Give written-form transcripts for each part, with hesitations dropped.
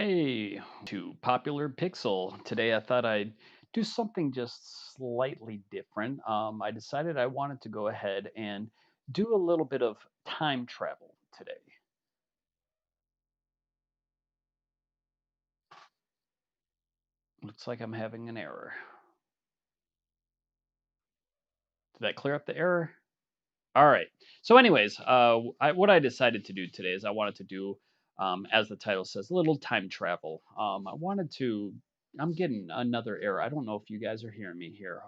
Hey, to Popular Pixel. Today I thought I'd do something just slightly different. I decided I wanted to go ahead and do a little bit of time travel today. Looks like I'm having an error. Did that clear up the error? All right. So, anyways, what I decided to do today is I wanted to do, as the title says, a little time travel. I wanted to. I'm getting another error. I don't know if you guys are hearing me here.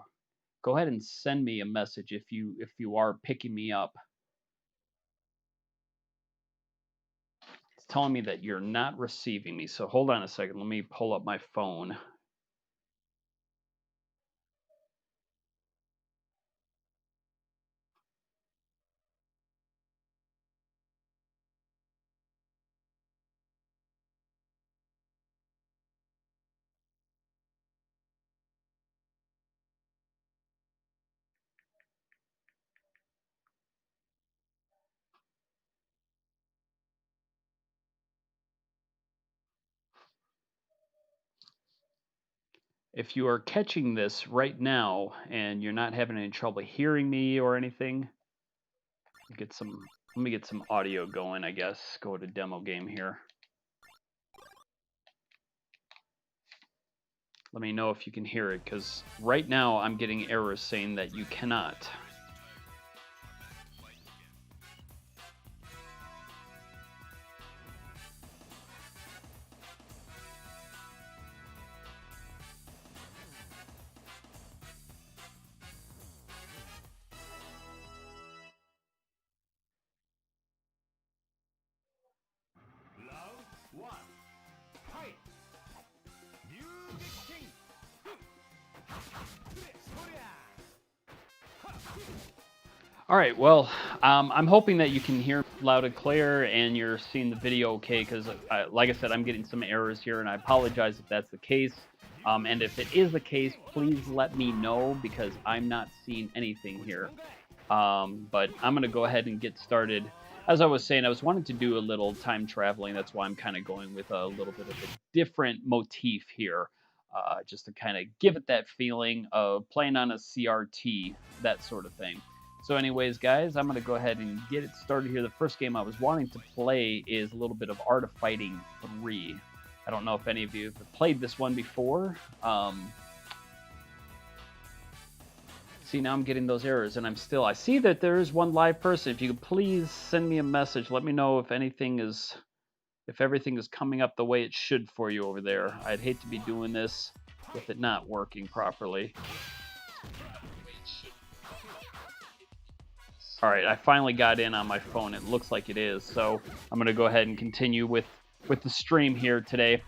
Go ahead and send me a message if you are picking me up. It's telling me that you're not receiving me. So hold on a second. Let me pull up my phone. If you are catching this right now and you're not having any trouble hearing me or anything, get some let me get some audio going, I guess. Go to demo game here. Let me know if you can hear it, because right now I'm getting errors saying that you cannot. All right, well, I'm hoping that you can hear loud and clear and you're seeing the video okay, because like I said, I'm getting some errors here, and I apologize if that's the case. And if it is the case, please let me know, because I'm not seeing anything here. But I'm going to go ahead and get started. As I was saying, I was wanting to do a little time traveling. That's why I'm kind of going with a little bit of a different motif here, just to kind of give it that feeling of playing on a CRT, that sort of thing. So, anyways, guys, I'm going to go ahead and get it started here. The first game I was wanting to play is a little bit of Art of Fighting 3. I don't know if any of you have played this one before. See, now I'm getting those errors, and I see that there is one live person. If you could please send me a message, let me know if everything is coming up the way it should for you over there. I'd hate to be doing this with it not working properly. All right, I finally got in on my phone. It looks like it is, so I'm going to go ahead and continue with the stream here today.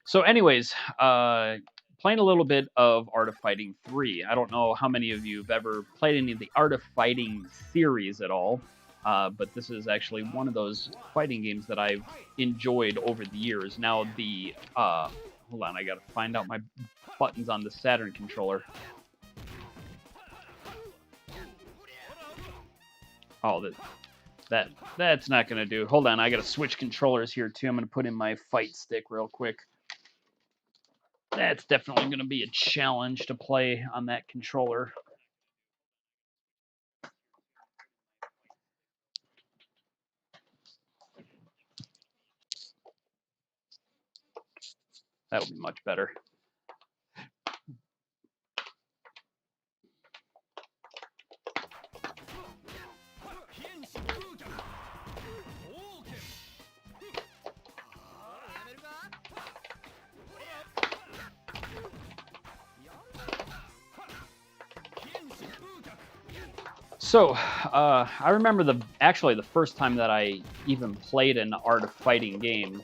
So, anyways, playing a little bit of Art of Fighting 3. I don't know how many of you have ever played any of the Art of Fighting series at all, but this is actually one of those fighting games that I've enjoyed over the years. Now, hold on, I got to find out my buttons on the Saturn controller. Oh, that's not going to do. Hold on, I got to switch controllers here too. I'm going to put in my fight stick real quick. That's definitely going to be a challenge to play on that controller. That would be much better. So, I remember the first time that I even played an Art of Fighting game.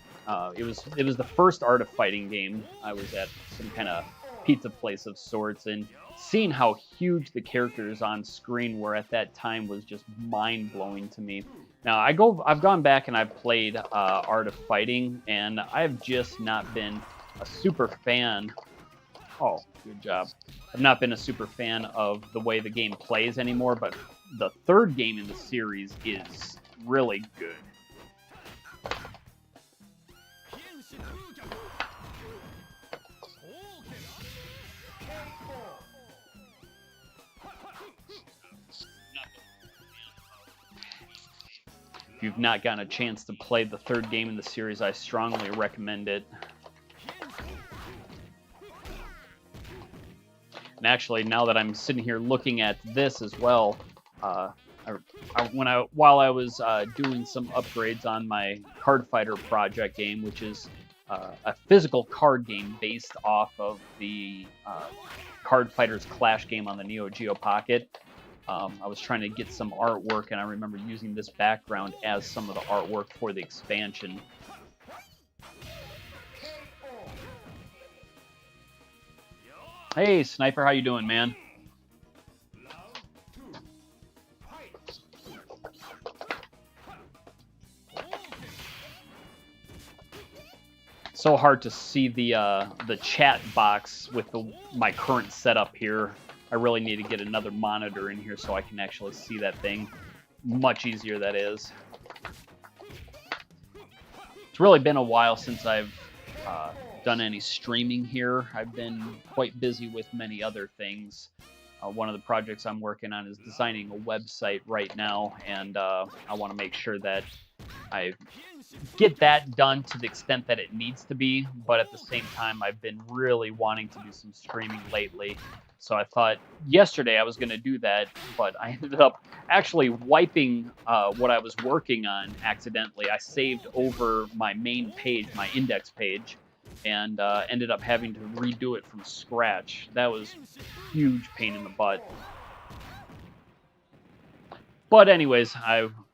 It was the first Art of Fighting game. I was at some kind of pizza place of sorts, and seeing how huge the characters on screen were at that time was just mind blowing to me. Now I've gone back and I've played Art of Fighting, and I've just not been a super fan. Oh, good job. I've not been a super fan of the way the game plays anymore, but the third game in the series is really good. If you've not gotten a chance to play the third game in the series, I strongly recommend it. And actually, now that I'm sitting here looking at this as well, while I was doing some upgrades on my Card Fighter project game, which is a physical card game based off of the Card Fighters Clash game on the Neo Geo Pocket, I was trying to get some artwork, and I remember using this background as some of the artwork for the expansion. Hey, Sniper, how you doing, man? So hard to see the chat box with my current setup here. I really need to get another monitor in here so I can actually see that thing. Much easier, that is. It's really been a while since I've done any streaming here. I've been quite busy with many other things. One of the projects I'm working on is designing a website right now, and I want to make sure that I get that done to the extent that it needs to be, but at the same time, I've been really wanting to do some streaming lately. So I thought yesterday I was going to do that, but I ended up actually wiping what I was working on accidentally. I saved over my main page, my index page, and ended up having to redo it from scratch. That was a huge pain in the butt. But anyways,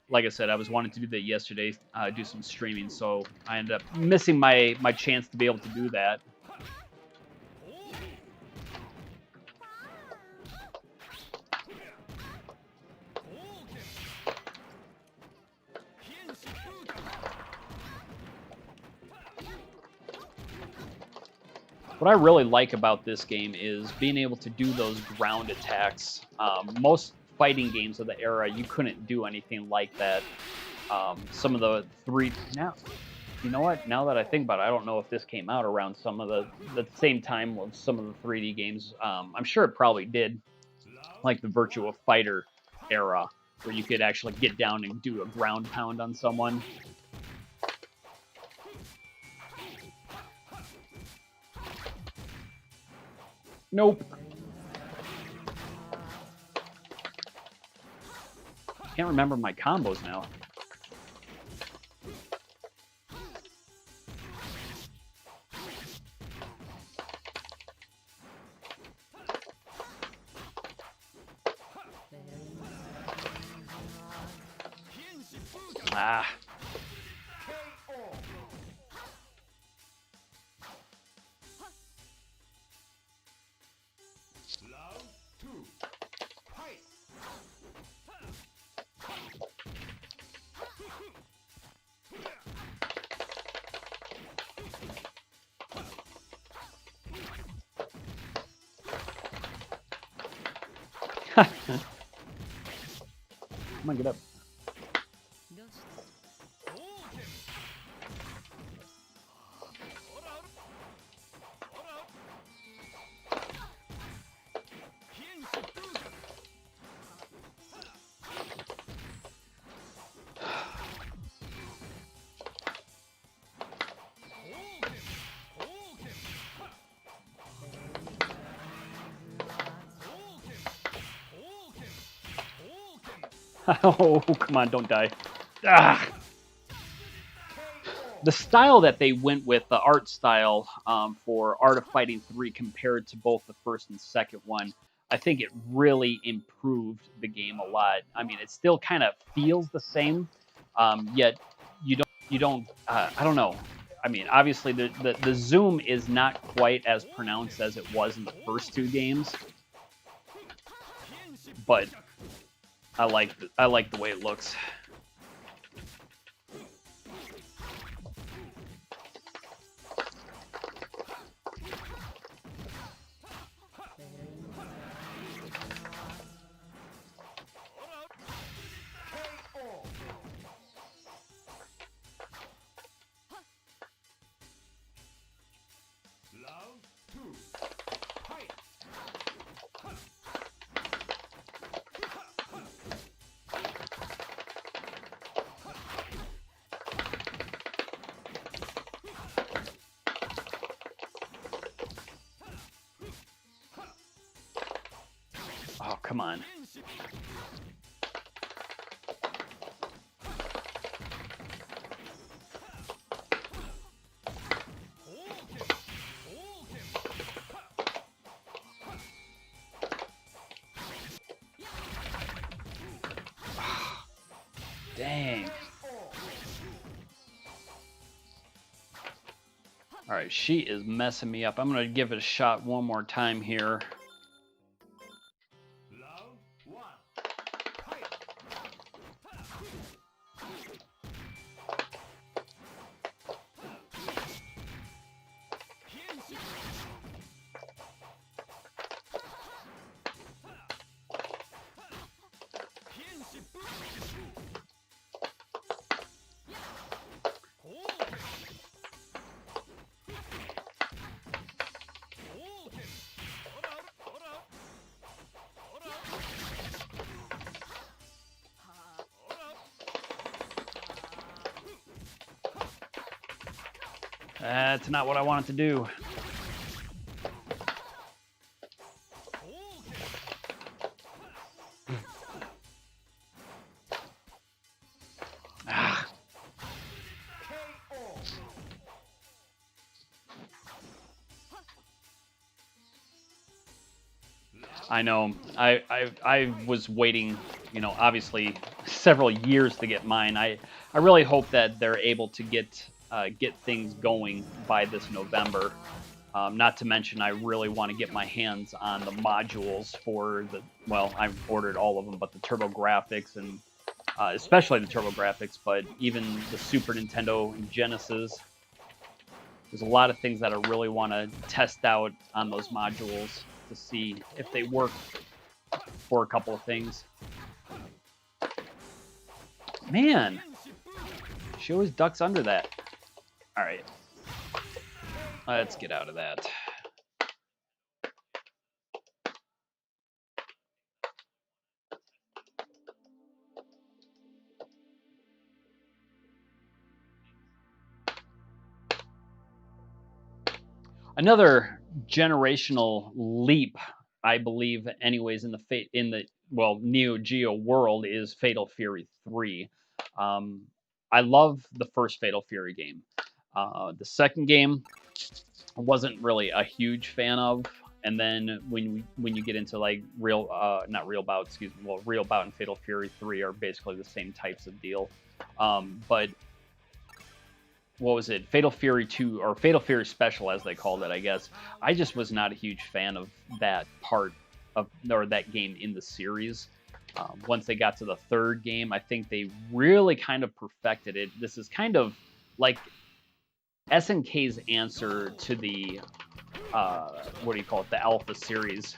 like I said, I was wanting to do that yesterday, do some streaming, so I ended up missing my chance to be able to do that. What I really like about this game is being able to do those ground attacks. Most fighting games of the era, you couldn't do anything like that. Some of the now, you know what? Now that I think about it, I don't know if this came out around some of the same time of some of the 3D games. I'm sure it probably did, like the Virtua Fighter era, where you could actually get down and do a ground pound on someone. Nope. Can't remember my combos now. Ah. Come on, get up. Oh, come on, don't die. Ah. The style that they went with, the art style for Art of Fighting 3 compared to both the first and second one, I think it really improved the game a lot. I mean, it still kind of feels the same, yet you don't, I don't know. I mean, obviously the zoom is not quite as pronounced as it was in the first two games, but I like the way it looks. come on. Dang. All right, she is messing me up. I'm going to give it a shot one more time here. That's not what I wanted to do. Ah. I know. I was waiting, you know, obviously several years to get mine. I really hope that they're able to get things going by this November. Not to mention, I really want to get my hands on the modules for the, well, I've ordered all of them, but the TurboGrafx and especially the TurboGrafx, but even the Super Nintendo and Genesis. There's a lot of things that I really want to test out on those modules to see if they work for a couple of things. Man, she always ducks under that. All right, let's get out of that. Another generational leap, I believe, anyways, in the Neo Geo world is Fatal Fury 3. I love the first Fatal Fury game. The second game I wasn't really a huge fan of, and then when you get into like Real Bout and Fatal Fury 3 are basically the same types of deal. But what was it? Fatal Fury 2 or Fatal Fury Special, as they called it, I guess. I just was not a huge fan of that part of or that game in the series. Once they got to the third game, I think they really kind of perfected it. This is kind of like SNK's answer to the what do you call it? The Alpha series.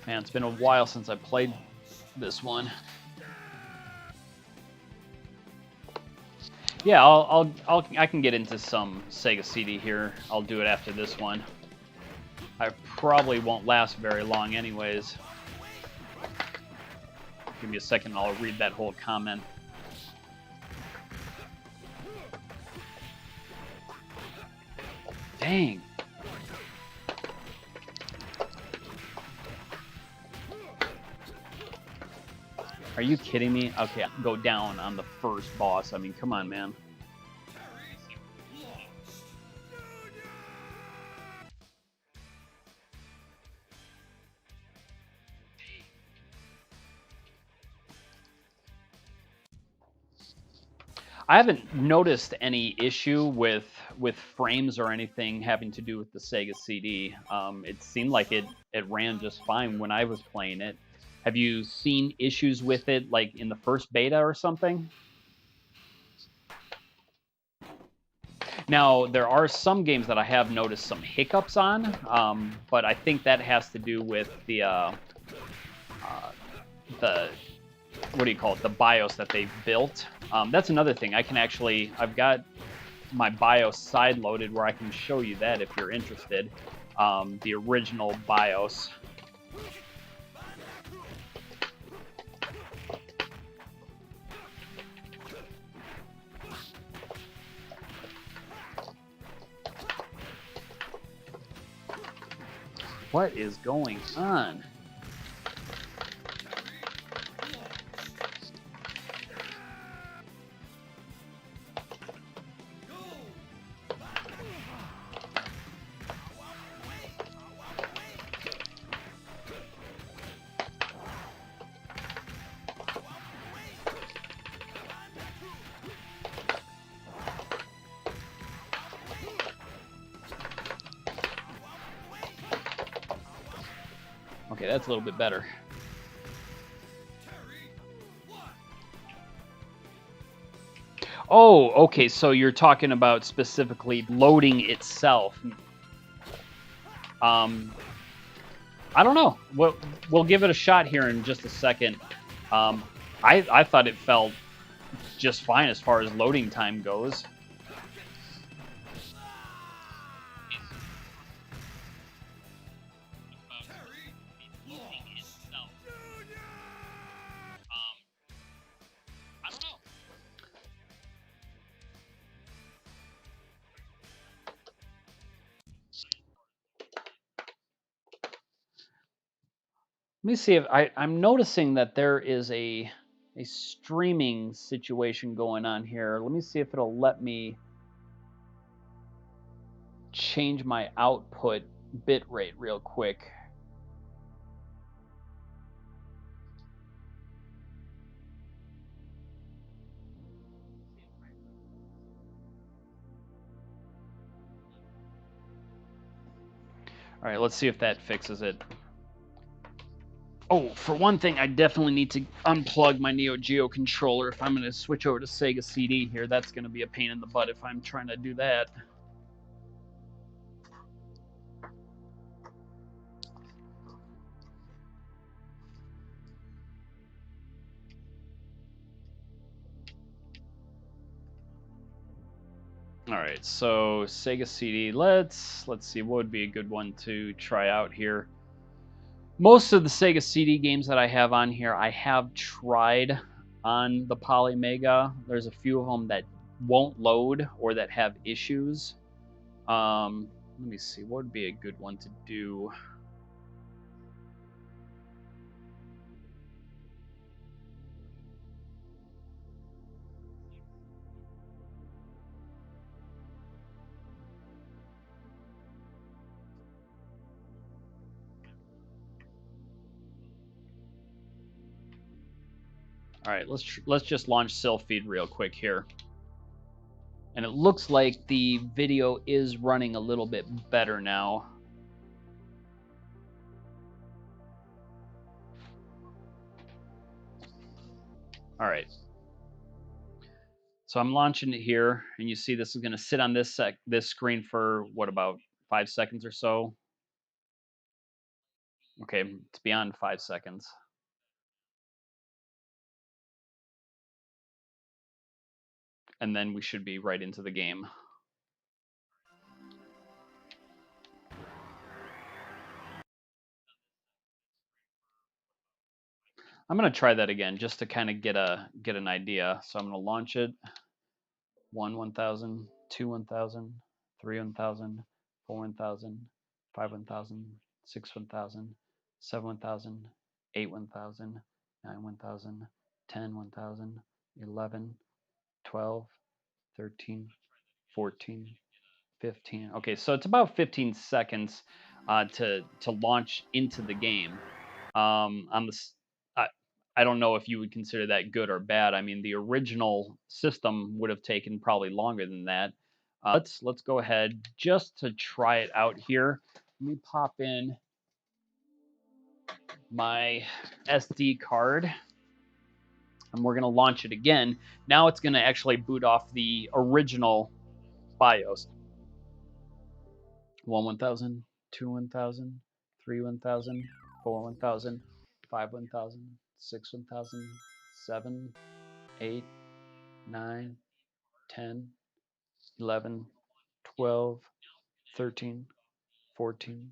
Man, it's been a while since I played this one. Yeah, I can get into some Sega CD here. I'll do it after this one. I probably won't last very long anyways. Give me a second, I'll read that whole comment. Dang. Are you kidding me? Okay, go down on the first boss. I mean, come on, man. I haven't noticed any issue with frames or anything having to do with the Sega CD. It seemed like it ran just fine when I was playing it. Have you seen issues with it, like in the first beta or something? Now, there are some games that I have noticed some hiccups on, but I think that has to do with the what do you call it, the BIOS that they've built. That's another thing. I've got my BIOS side loaded where I can show you that if you're interested. The original BIOS. What is going on? Okay, that's a little bit better. Oh, okay, so you're talking about specifically loading itself. I don't know. We'll give it a shot here in just a second. I thought it felt just fine as far as loading time goes. Let me see if I'm noticing that there is a streaming situation going on here. Let me see if it'll let me change my output bit rate real quick. All right, let's see if that fixes it. Oh, for one thing, I definitely need to unplug my Neo Geo controller if I'm going to switch over to Sega CD here. That's going to be a pain in the butt if I'm trying to do that. All right, so Sega CD. Let's see what would be a good one to try out here. Most of the Sega CD games that I have on here, I have tried on the Polymega. There's a few of them that won't load or that have issues. Let me see, what would be a good one to do? All right, let's just launch Sylpheed real quick here. And it looks like the video is running a little bit better now. All right. So I'm launching it here, and you see this is going to sit on this screen for what, about 5 seconds or so. Okay, it's beyond 5 seconds. And then we should be right into the game. I'm going to try that again just to kind of get an idea. So I'm going to launch it. 1,000, 2 1,000, 3 1,000, 4 1,000, 5 1,000, 6 1,000, 7 1,000, 8 1,000, 9 1,000, 10 1,000, 11, 12, 13, 14, 15. Okay, so it's about 15 seconds to launch into the game. On the I don't know if you would consider that good or bad. I mean, the original system would have taken probably longer than that. Let's go ahead just to try it out here. Let me pop in my SD card, and we're going to launch it again. Now it's going to actually boot off the original BIOS. 1,000, 2 1,000, 3 1,000, 4 1,000, 5 1,000, 6 1,000, 7, 8, 9, 10, 11, 12, 13, 14,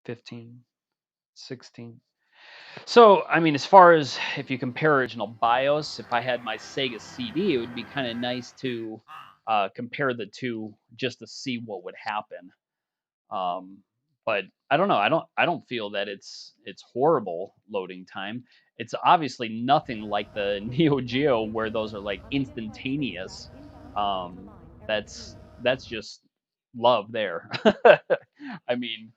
15, 16. So, I mean, as far as if you compare original BIOS, if I had my Sega CD, it would be kind of nice to compare the two just to see what would happen. Um, but I don't know. I don't feel that it's horrible loading time. It's obviously nothing like the Neo Geo where those are like instantaneous. Um, that's just love there. I mean,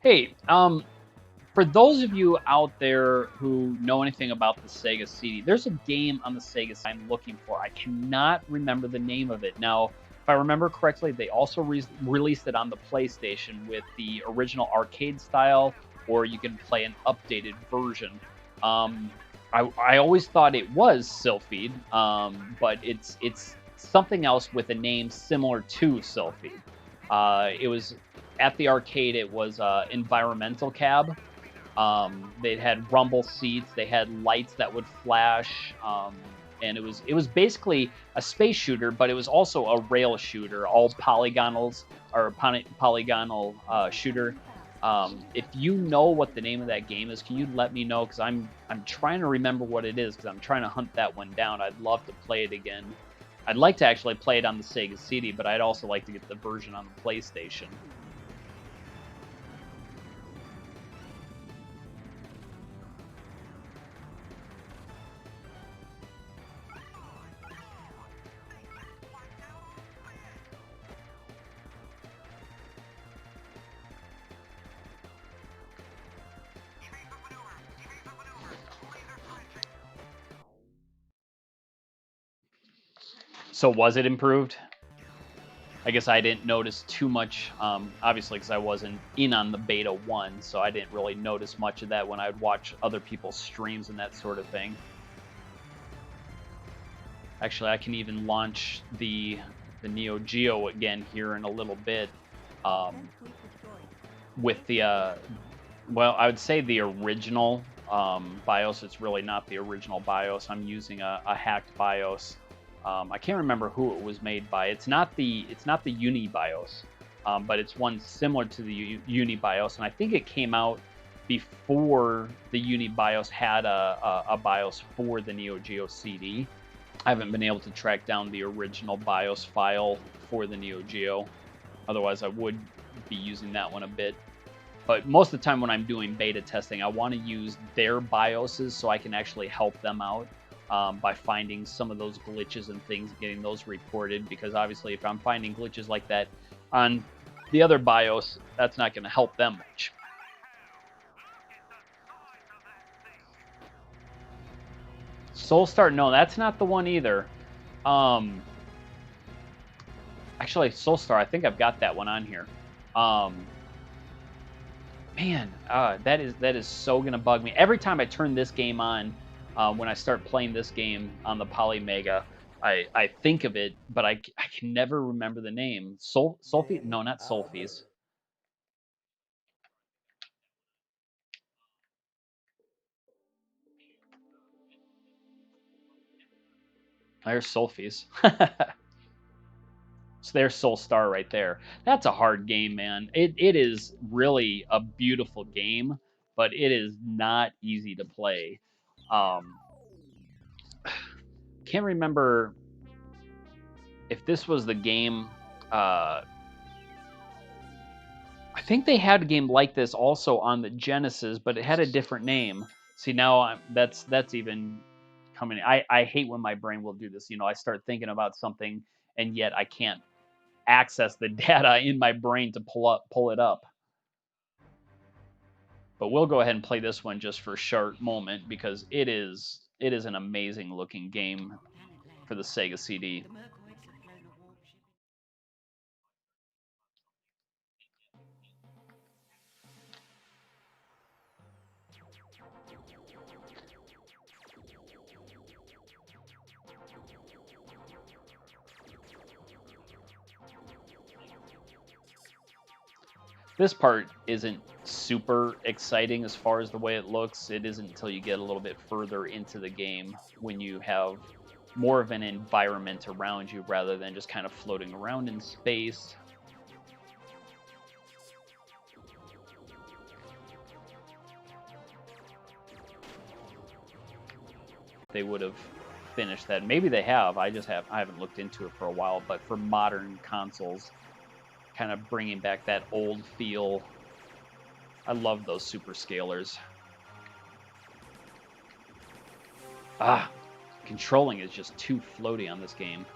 hey, for those of you out there who know anything about the Sega CD, there's a game on the Sega CD I'm looking for. I cannot remember the name of it. Now, if I remember correctly, they also released it on the PlayStation with the original arcade style, or you can play an updated version. Um, I always thought it was Sylphid, but it's something else with a name similar to Sylphid. It was at the arcade. It was Environmental Cab. They had rumble seats. They had lights that would flash, and it was basically a space shooter, but it was also a rail shooter, all polygonals or polygonal shooter. If you know what the name of that game is, can you let me know? Because I'm trying to remember what it is because I'm trying to hunt that one down. I'd love to play it again. I'd like to actually play it on the Sega CD, but I'd also like to get the version on the PlayStation. So was it improved? I guess I didn't notice too much, obviously, because I wasn't in on the beta one, so I didn't really notice much of that when I would watch other people's streams and that sort of thing. Actually, I can even launch the Neo Geo again here in a little bit with the, well, I would say the original BIOS. It's really not the original BIOS. I'm using a hacked BIOS. I can't remember who it was made by. It's not the Uni BIOS, but it's one similar to the Uni BIOS, and I think it came out before the Uni BIOS had a BIOS for the Neo Geo CD. I haven't been able to track down the original BIOS file for the Neo Geo. Otherwise, I would be using that one a bit. But most of the time when I'm doing beta testing, I want to use their BIOSes so I can actually help them out by finding some of those glitches and things, getting those reported. Because obviously, if I'm finding glitches like that on the other BIOS, that's not going to help them much. Soulstar, no, that's not the one either. Actually, Soulstar, I think I've got that one on here. Man, that is so gonna bug me every time I turn this game on. When I start playing this game on the Polymega, I think of it, but I can never remember the name. Sulfi? No, not Sulfies. There's Sulfies. So there's Soul Star right there. That's a hard game, man. It is really a beautiful game, but it is not easy to play. Um, can't remember if this was the game. I think they had a game like this also on the Genesis, but it had a different name. See, now that's even coming. I hate when my brain will do this. I start thinking about something and yet I can't access the data in my brain to pull it up. But we'll go ahead and play this one just for a short moment because it is an amazing looking game for the Sega CD. This part isn't super exciting as far as the way it looks. It isn't until you get a little bit further into the game when you have more of an environment around you rather than just kind of floating around in space. They would have finished that. Maybe they have. I haven't looked into it for a while, but for modern consoles, kind of bringing back that old feel. I love those super scalers. Ah, controlling is just too floaty on this game.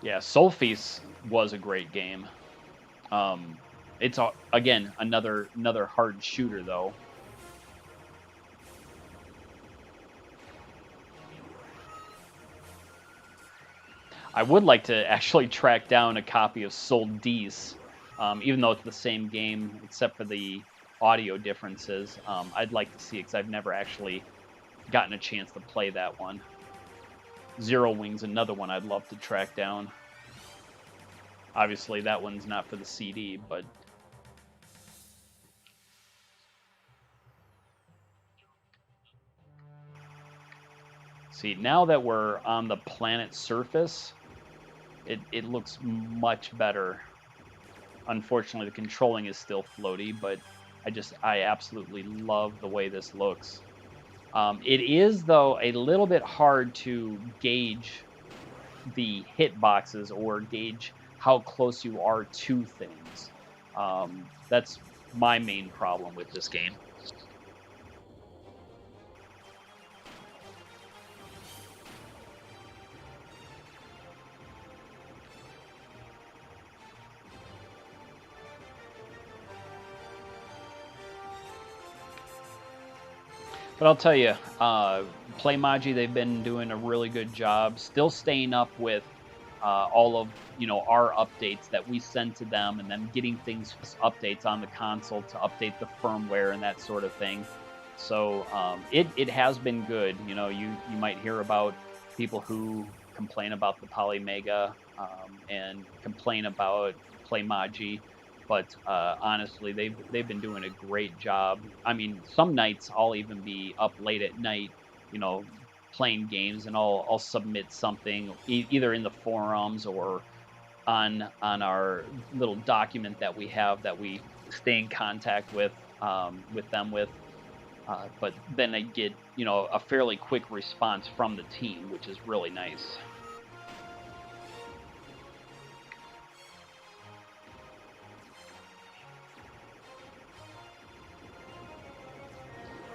Yeah, Soulfeast was a great game. It's again another hard shooter though. I would like to actually track down a copy of Soldice, even though it's the same game except for the audio differences. I'd like to see it because I've never actually gotten a chance to play that one. Zero Wing's another one I'd love to track down. Obviously, that one's not for the CD, but see, now that we're on the planet's surface, it looks much better. Unfortunately, the controlling is still floaty, but I absolutely love the way this looks. It is, though, a little bit hard to gauge the hitboxes or gauge how close you are to things. That's my main problem with this game. But I'll tell you, Playmaji, they've been doing a really good job, still staying up with all of our updates that we send to them, and then getting things updates on the console to update the firmware and that sort of thing. So it has been good. You might hear about people who complain about the Polymega and complain about Playmaji, but honestly, they've been doing a great job. I mean, some nights I'll even be up late at night, you know, playing games, and I'll submit something either in the forums or on our little document that we have that we stay in contact with them with. But then I get a fairly quick response from the team, which is really nice.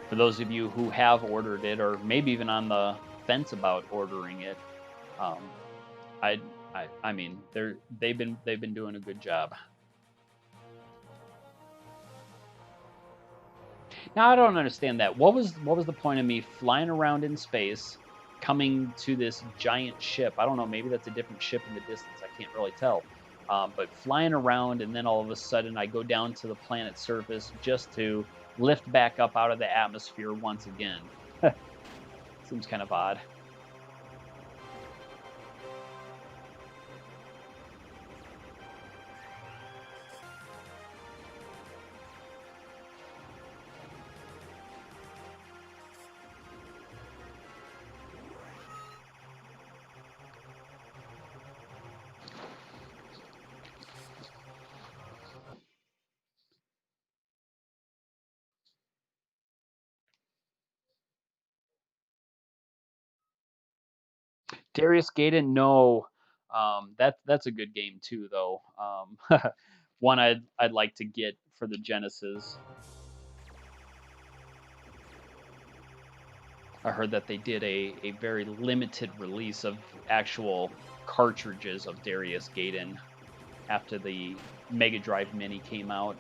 For those of you who have ordered it, or maybe even on the fence about ordering it, um, I, I mean, they've been doing a good job. Now I don't understand that. What was the point of me flying around in space, coming to this giant ship? I don't know. Maybe that's a different ship in the distance. I can't really tell. But flying around, and then all of a sudden I go down to the planet's surface just to lift back up out of the atmosphere once again. Seems kind of odd. Darius Gaydon, no. That's a good game too, though. One I'd like to get for the Genesis. I heard that they did a very limited release of actual cartridges of Darius Gaydon after the Mega Drive Mini came out.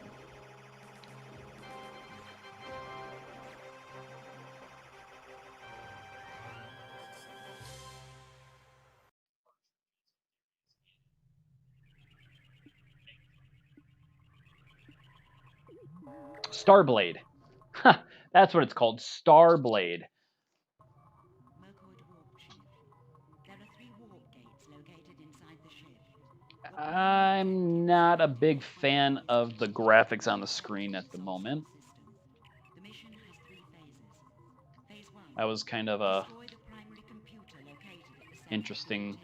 Starblade. That's what it's called. Starblade. I'm not a big fan of the graphics on the screen at the moment. That was kind of a interesting.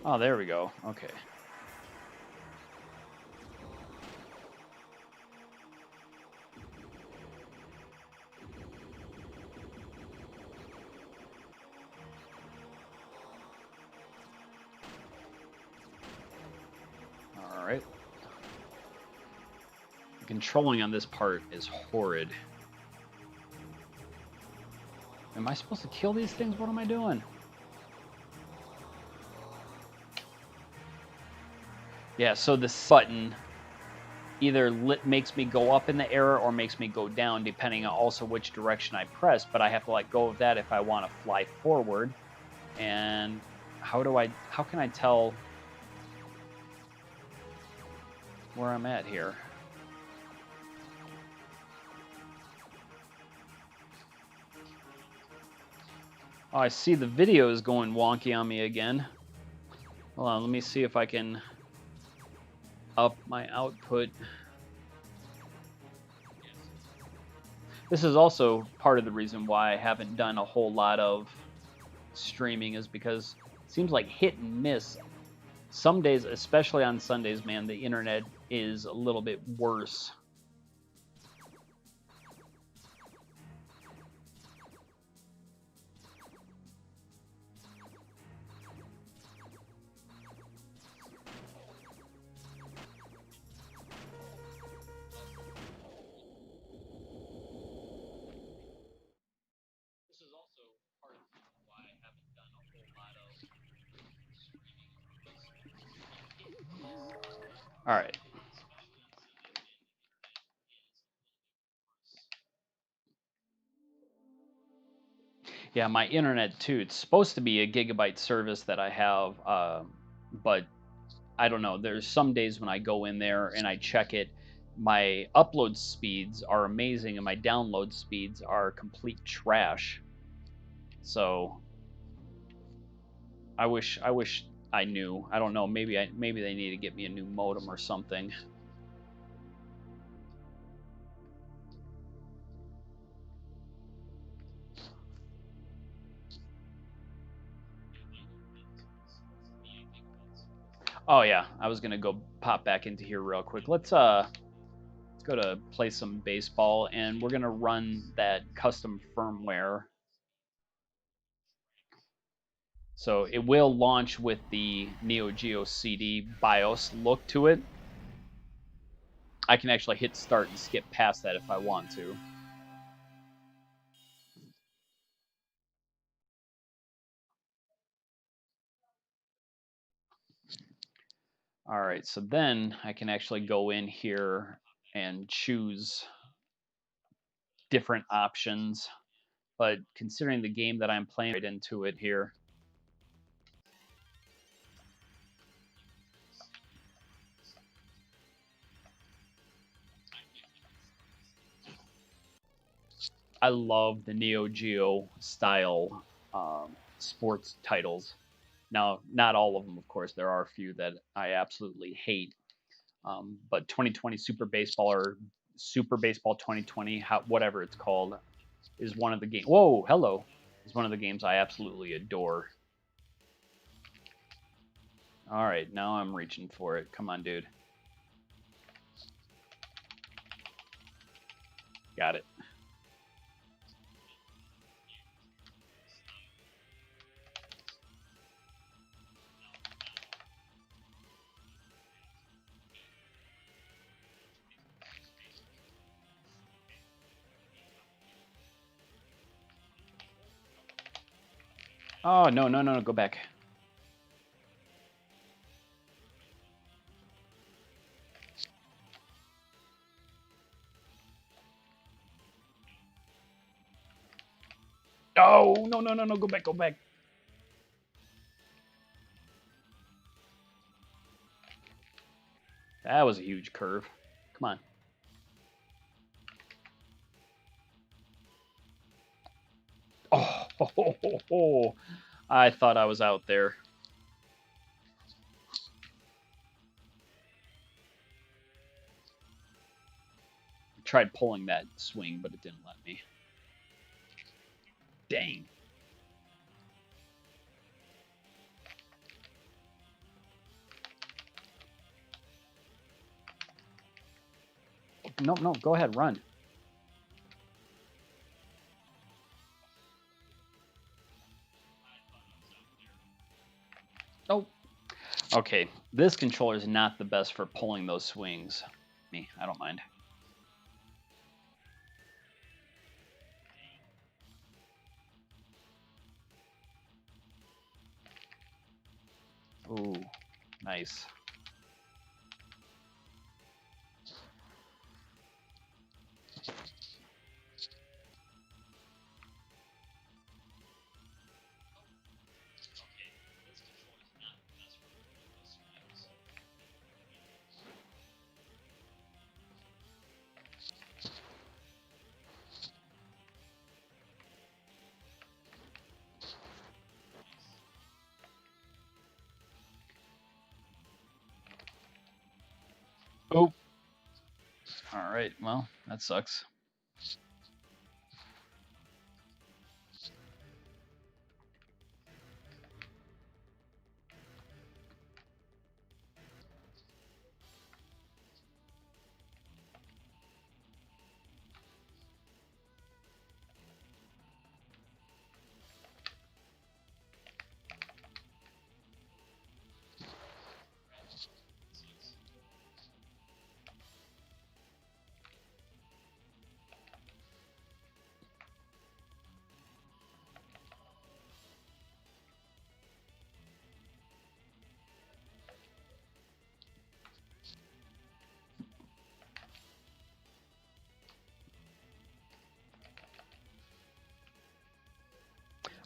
Oh, there we go. Okay. All right. The controlling on this part is horrid. Am I supposed to kill these things? What am I doing? Yeah, so this button either makes me go up in the air or makes me go down, depending on also which direction I press, but I have to let go of that if I want to fly forward. And how can I tell where I'm at here? Oh, I see the video is going wonky on me again. Hold on, let me see if I can up my output. This is also part of the reason why I haven't done a whole lot of streaming, is because it seems like hit and miss. Some days, especially on Sundays, man, the internet is a little bit worse. This is also part of the reason why I haven't done a whole lot of streaming. All right. Yeah, my internet too. It's supposed to be a gigabyte service that I have, but I don't know. There's some days when I go in there and I check it, my upload speeds are amazing and my download speeds are complete trash. So I wish I knew. I don't know. Maybe they need to get me a new modem or something. Oh yeah, I was gonna go pop back into here real quick. Let's go to play some baseball, and we're gonna run that custom firmware. So it will launch with the Neo Geo CD BIOS look to it. I can actually hit start and skip past that if I want to. All right, so then I can actually go in here and choose different options. But considering the game that I'm playing right into it here, I love the Neo Geo style sports titles. Now, not all of them, of course. There are a few that I absolutely hate. But 2020 Super Baseball or Super Baseball 2020, whatever it's called, is one of the games. Whoa, hello. Is one of the games I absolutely adore. All right, now I'm reaching for it. Come on, dude. Got it. Oh, no, no, no, no, go back. Oh, no, no, no, no. Go back, go back. That was a huge curve. Come on. Oh, ho, ho, ho, ho. I thought I was out there. I tried pulling that swing, but it didn't let me. Dang. No, no, go ahead, run. Oh. Okay, this controller is not the best for pulling those swings. Me, I don't mind. Ooh, nice. Oh. All right, well, that sucks.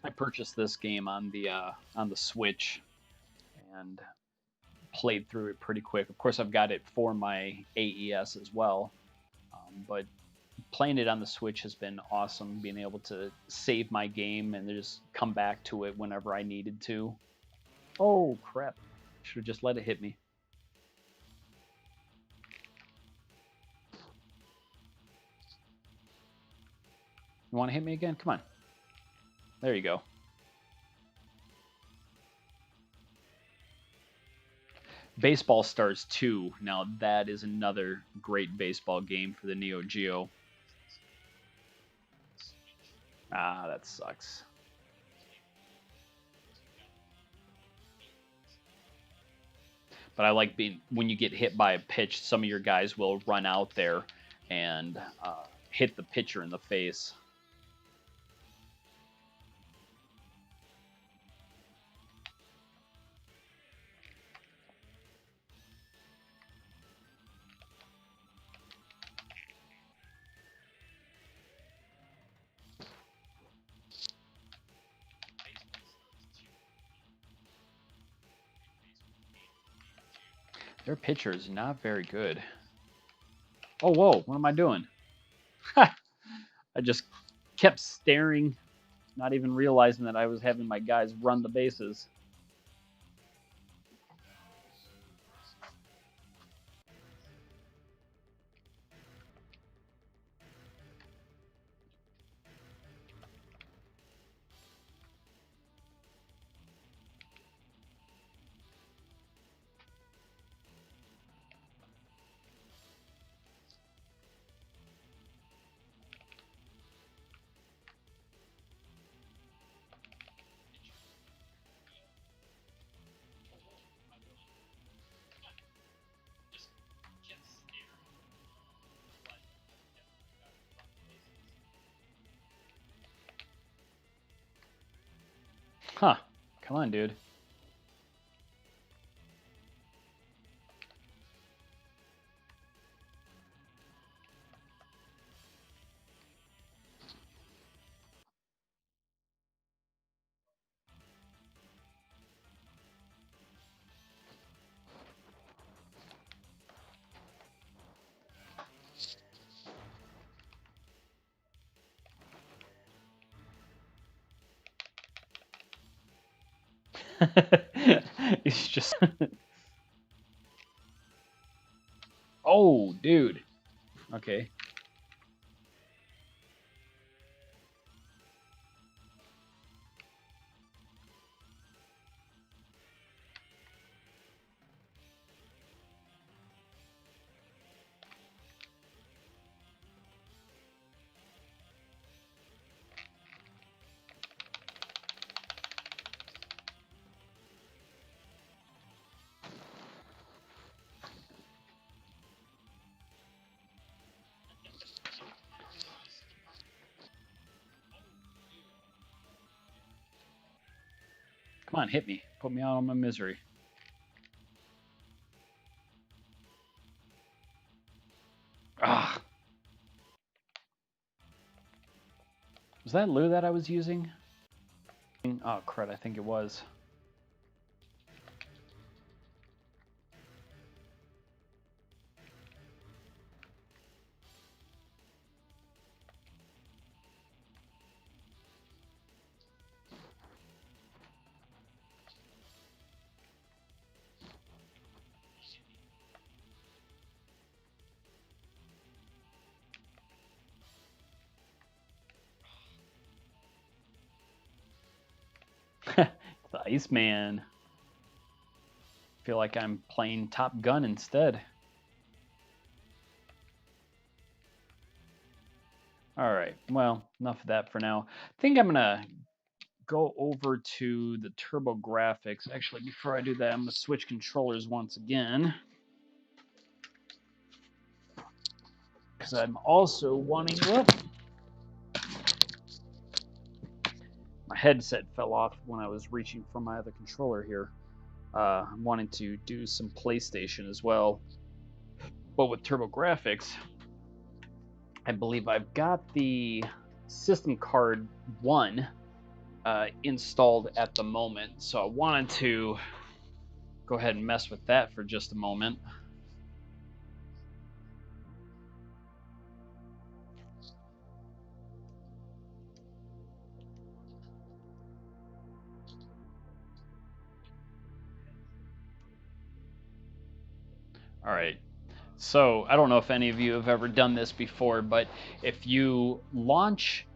I purchased this game on the Switch and played through it pretty quick. Of course, I've got it for my AES as well, but playing it on the Switch has been awesome. Being able to save my game and just come back to it whenever I needed to. Oh crap! Should have just let it hit me. You want to hit me again? Come on. There you go. Baseball Stars 2. Now that is another great baseball game for the Neo Geo. Ah, that sucks. But I like being when you get hit by a pitch, some of your guys will run out there and hit the pitcher in the face. Their pitcher is not very good. Oh, whoa, what am I doing? I just kept staring, not even realizing that I was having my guys run the bases. Huh. Come on, dude. It's just. Oh, dude. Okay. Come on, hit me. Put me out of my misery. Ah. Was that lure that I was using? Oh, crud. I think it was. The Iceman. Feel like I'm playing Top Gun instead. All right. Well, enough of that for now. I think I'm gonna go over to the Turbo Graphics. Actually, before I do that, I'm gonna switch controllers once again because I'm also wanting. Whoop, my headset fell off when I was reaching for my other controller here. I'm wanting to do some PlayStation as well, but with Turbo Graphics, I believe I've got the system card 1 installed at the moment, so I wanted to go ahead and mess with that for just a moment. All right. So I don't know if any of you have ever done this before, but if you launch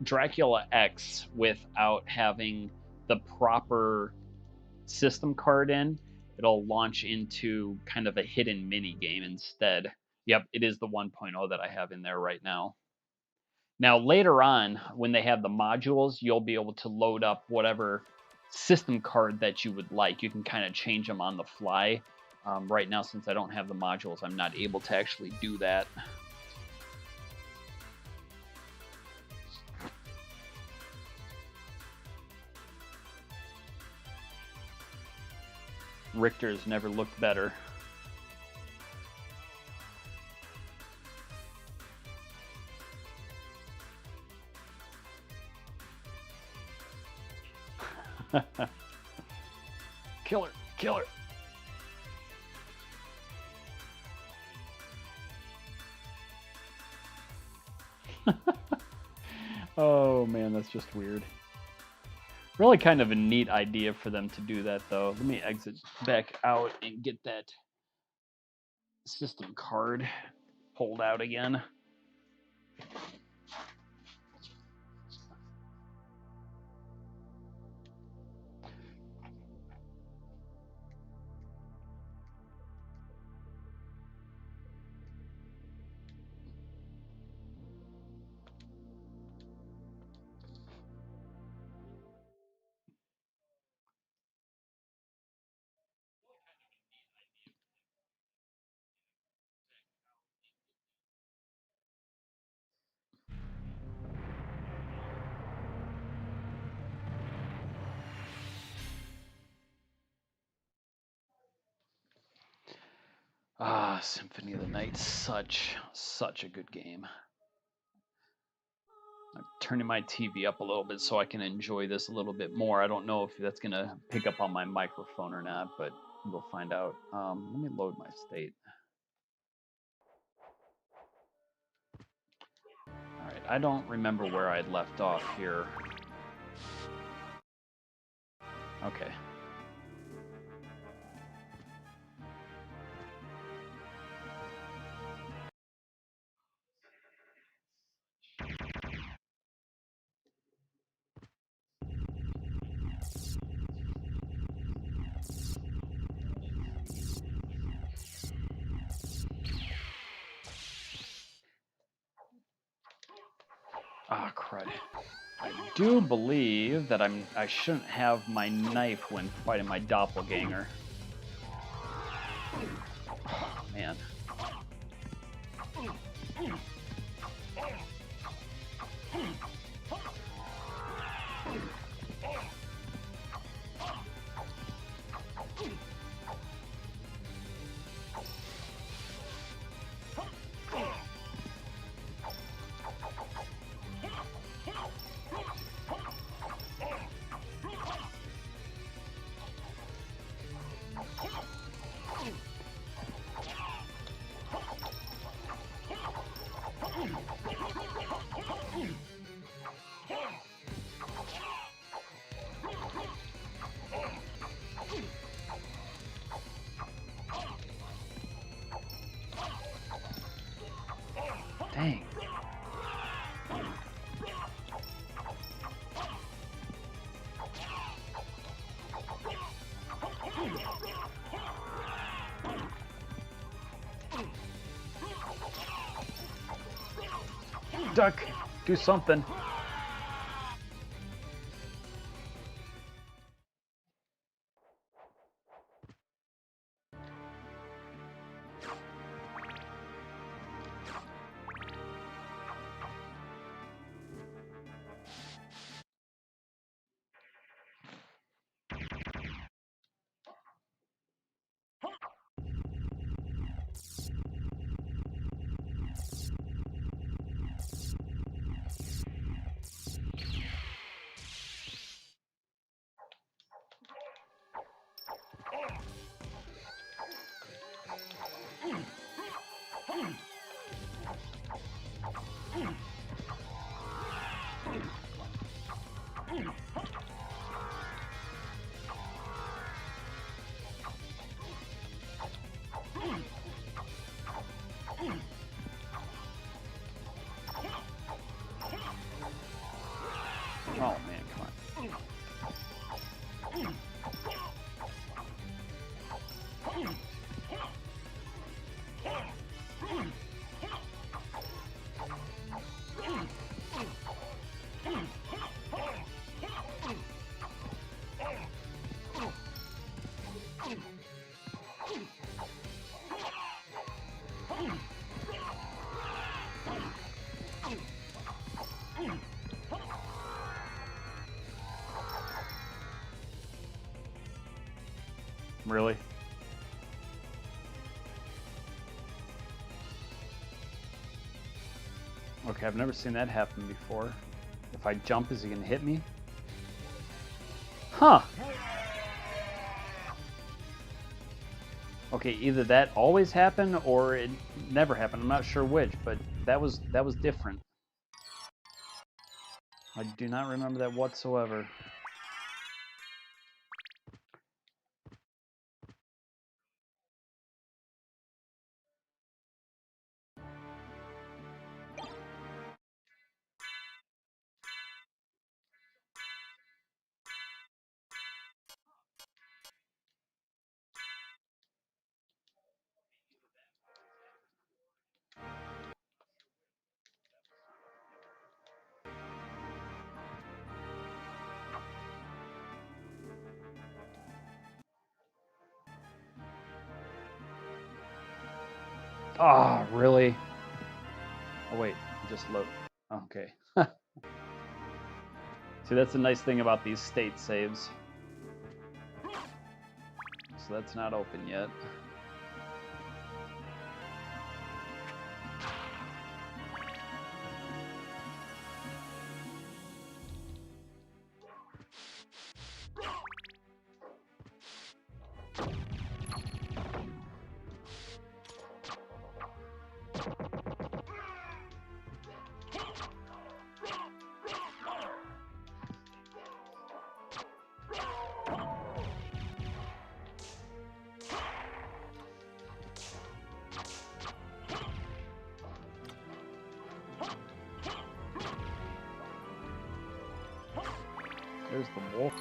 Dracula X without having the proper system card in, it'll launch into kind of a hidden mini game instead. Yep, it is the 1.0 that I have in there right now. Now, later on, when they have the modules, you'll be able to load up whatever system card that you would like. You can kind of change them on the fly. Right now, since I don't have the modules, I'm not able to actually do that. Richter's never looked better. Killer, killer. Oh man, that's just weird. Really kind of a neat idea for them to do that though. Let me exit back out and get that system card pulled out again. Ah, Symphony of the Night, such a good game. I'm turning my TV up a little bit so I can enjoy this a little bit more. I don't know if that's gonna pick up on my microphone or not, but we'll find out. Let me load my state. All right, I don't remember where I left off here. Okay. Ah, crud. I do believe that I shouldn't have my knife when fighting my doppelganger. Oh, man. Dang. Duck, do something. Oh man, come on. Really? Okay, I've never seen that happen before. If I jump, is he gonna hit me? Huh. Okay, either that always happened or it never happened. I'm not sure which, but that was different. I do not remember that whatsoever. Oh, really? Oh, wait, just load. Okay. See, that's the nice thing about these state saves. So that's not open yet. There's the wolf.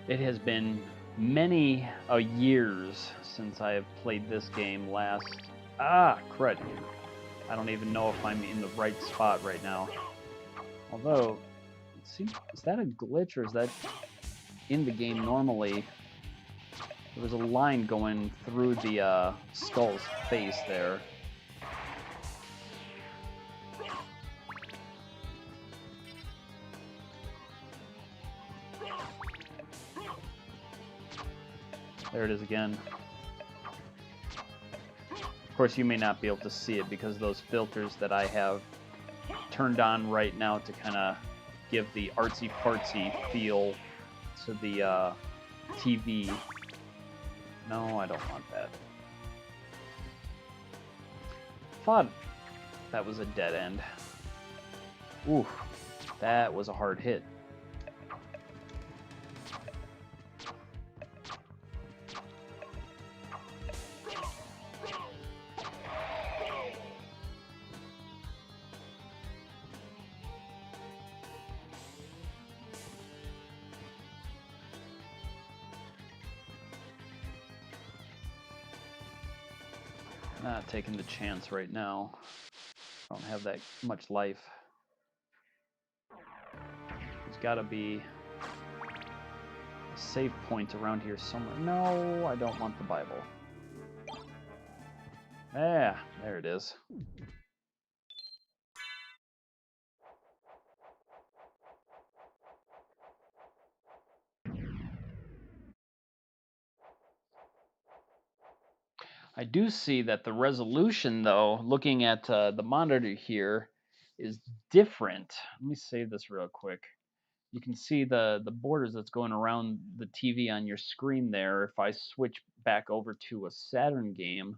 It has been many years since I have played this game last. Ah, crud. I don't even know if I'm in the right spot right now. Although, let's see, is that a glitch or is that in the game normally? There was a line going through the skull's face there. There it is again. Of course, you may not be able to see it because those filters that I have turned on right now to kind of give the artsy-fartsy feel to the TV. No, I don't want that. Thought that was a dead end. Ooh, that was a hard hit. Not taking the chance right now. I don't have that much life. There's got to be a save point around here somewhere. No, I don't want the Bible. Yeah, there it is. I do see that the resolution, though, looking at the monitor here, is different. Let me save this real quick. You can see the borders that's going around the TV on your screen there. If I switch back over to a Saturn game,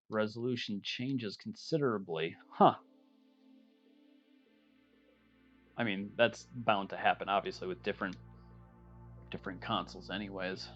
resolution changes considerably. Huh. I mean, that's bound to happen, obviously, with different consoles anyways.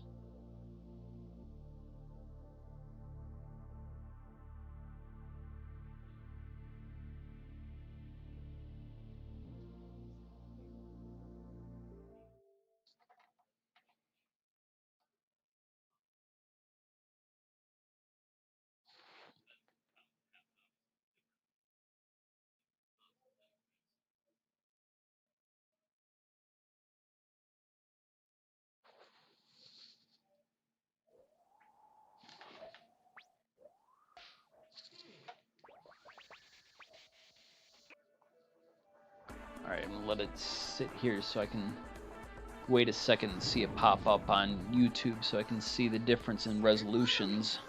Alright, I'm gonna let it sit here so I can wait a second and see it pop up on YouTube so I can see the difference in resolutions.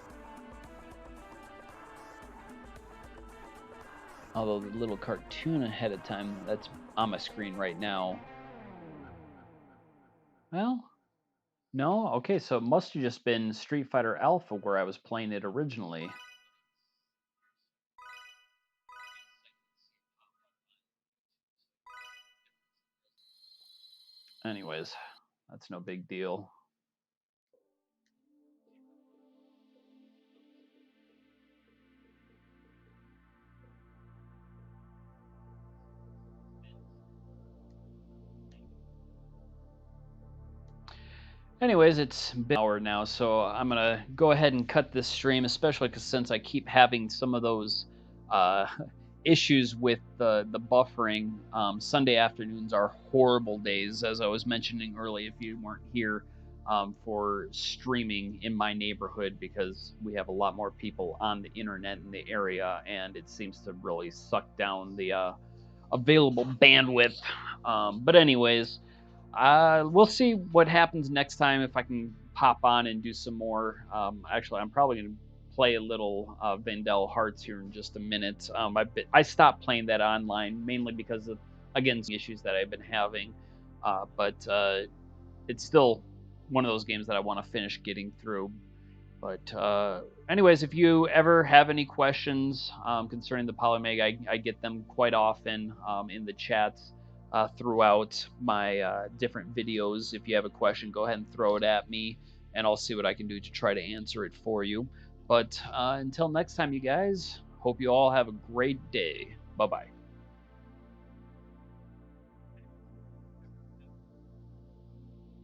Although the little cartoon ahead of time, that's on my screen right now. Well, no? Okay, so it must have just been Street Fighter Alpha where I was playing it originally. Anyways, that's no big deal. Anyways, it's been an hour now, so I'm gonna go ahead and cut this stream, especially because since I keep having some of those issues with the buffering. Sunday afternoons are horrible days, as I was mentioning earlier. If you weren't here for streaming in my neighborhood, because we have a lot more people on the internet in the area, and it seems to really suck down the available bandwidth. But anyways, we'll see what happens next time if I can pop on and do some more. Actually, I'm probably going to play a little Vandal Hearts here in just a minute. I stopped playing that online mainly because of, again, some issues that I've been having. But it's still one of those games that I want to finish getting through. But anyways, if you ever have any questions concerning the Polymega, I get them quite often in the chats throughout my different videos. If you have a question, go ahead and throw it at me, and I'll see what I can do to try to answer it for you. But until next time, you guys, hope you all have a great day. Bye-bye.